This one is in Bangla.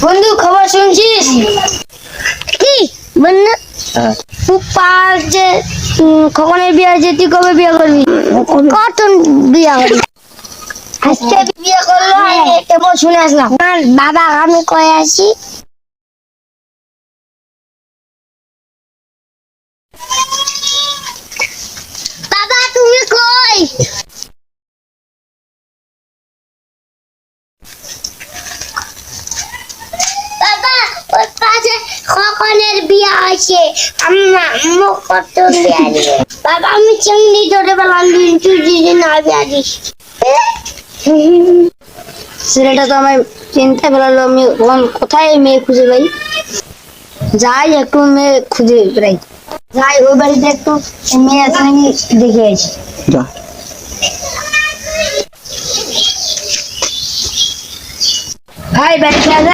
বন্ধু খবর শুনছিস? কি বন্ধু? পাল যে খবরের বিয়ে আছে, তুই কবে বিয়ে করবি? কখন বিয়া করবি? আজকে বিয়ে করলো, কেমন শুনে আসলাম। আমার বাবা আমি কয়ে আসি। বাবা তুমি কই? বাবা ওই পাশে খকনের বিয়া আছে, আম্মু কত বিয়া দিবে। বাবা আমি চিংড়ি ধরে পেলাম, তুই দিদি না বিয়া দিস। ছেলেটা তো আমার চিন্তা ফেলালো। আমি কোথায় এই মেয়ে খুঁজে পাই? যাই একটু মেয়ে খুঁজে বেড়াই, যাই ওই বাড়িতে একটু মেয়ে আছে নাকি দেখে আছি। যা ভাই বাড়িতে